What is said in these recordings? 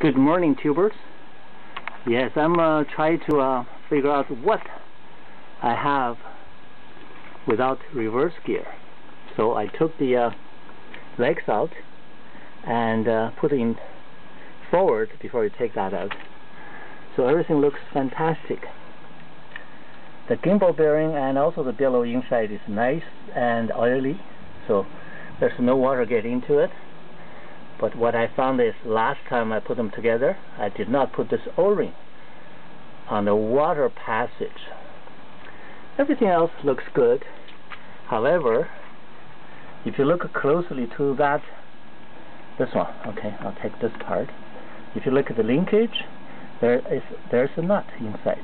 Good morning, tubers. Yes, I'm trying to figure out what I have without reverse gear. So I took the legs out and put it in forward before you take that out. So everything looks fantastic. The gimbal bearing and also the bellow inside is nice and oily, so there's no water getting into it. But what I found is last time I put them together, I did not put this O-ring on the water passage. Everything else looks good. However, if you look closely to this one, okay, I'll take this part. If you look at the linkage, there's a nut inside,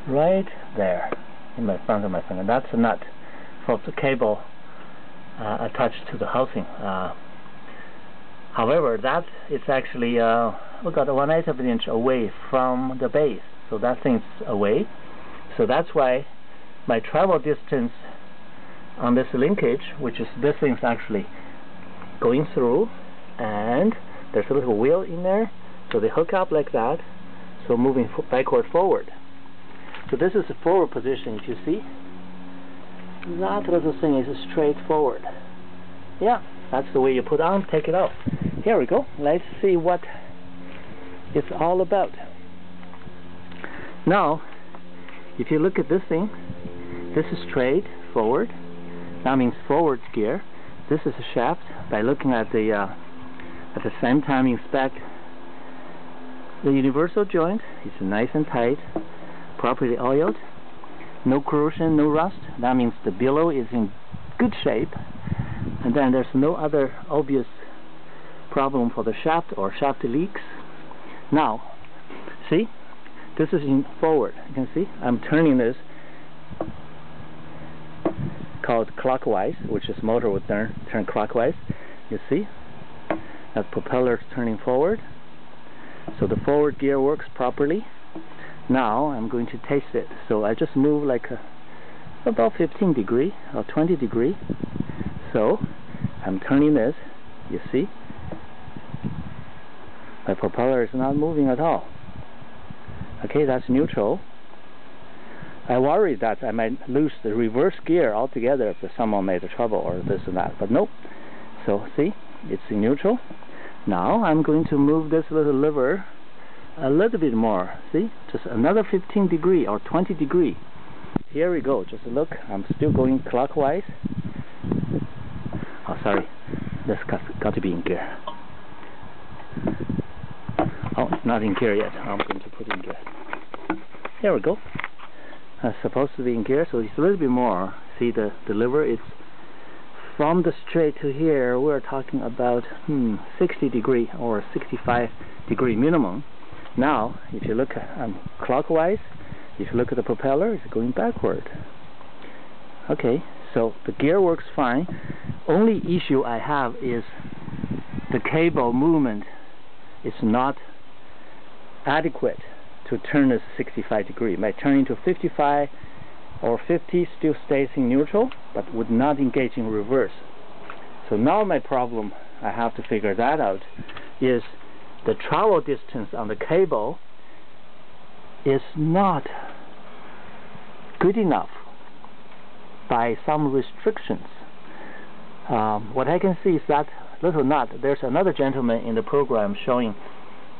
right there in my front of my finger. That's a nut for the cable attached to the housing. However, that is actually we got 1/8 of an inch away from the base, so that thing's away. So that's why my travel distance on this linkage, which is this thing's actually going through, and there's a little wheel in there, so they hook up like that, so moving backward forward. So this is the forward position. If you see, that little thing is straight forward. Yeah, that's the way you put on, take it off. Here we go. Let's see what it's all about. Now, if you look at this thing, this is straight forward. That means forward gear. This is a shaft. By looking at the same time inspect the universal joint, it's nice and tight, properly oiled, no corrosion, no rust. That means the bellow is in good shape, and then there's no other obvious problem for the shaft or shaft leaks. Now, see, this is in forward. You can see I'm turning this called clockwise, which is motor would turn clockwise. You see that propeller is turning forward, so the forward gear works properly. Now I'm going to test it. So I just move like about 15 degree or 20 degree. So I'm turning this. You see, my propeller is not moving at all. Okay, that's neutral. I worried that I might lose the reverse gear altogether if someone made a trouble or this and that, but nope. So see, it's in neutral. Now I'm going to move this little lever a little bit more. See, just another 15 degree or 20 degree. Here we go. Just look, I'm still going clockwise. Oh, sorry, this got to be in gear. Oh, it's not in gear yet. I'm going to put it in gear. There we go. It's supposed to be in gear, so it's a little bit more. See the lever, it's from the straight to here, we're talking about 60 degree or 65 degree minimum. Now, if you look at clockwise, if you look at the propeller, it's going backward. Okay, so the gear works fine. Only issue I have is the cable movement is not adequate to turn this 65 degree. By turning to 55 or 50 still stays in neutral, but would not engage in reverse. So now my problem, I have to figure that out, is the travel distance on the cable is not good enough by some restrictions. What I can see is that little nut. There's another gentleman in the program showing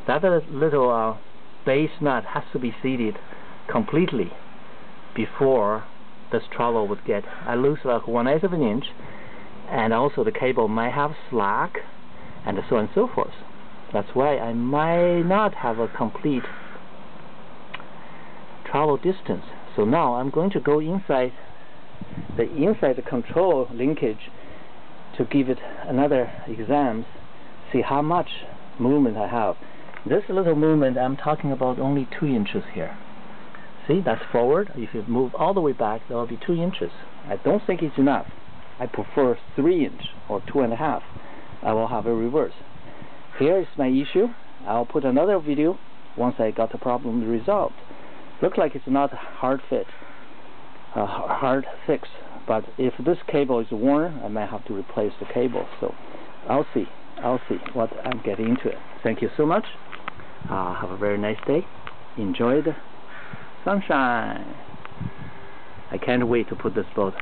that little base nut has to be seated completely before this travel would get. I lose like 1/8 of an inch, and also the cable might have slack, and so on and so forth. That's why I might not have a complete travel distance. So now I'm going to go inside the control linkage to give it another exam, see how much movement I have. This little movement, I'm talking about only 2 inches here. See, that's forward. If you move all the way back, there will be 2 inches. I don't think it's enough. I prefer 3 inch or 2.5. I will have a reverse. Here is my issue. I'll put another video once I got the problem resolved. Looks like it's not a hard fit, hard fix, but if this cable is worn, I might have to replace the cable. So I'll see what I'm getting into it. Thank you so much. Have a very nice day. Enjoy the sunshine. I can't wait to put this boat